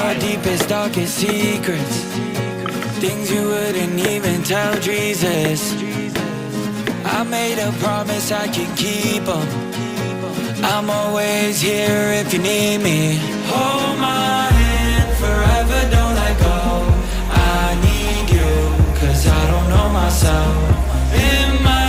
our deepest, darkest secrets, things you wouldn't even tell Jesus. I made a promise I can keep 'em. I'm always here if you need me. Hold my hand forever, don't let go. I need you, 'cause I don't know myself. In my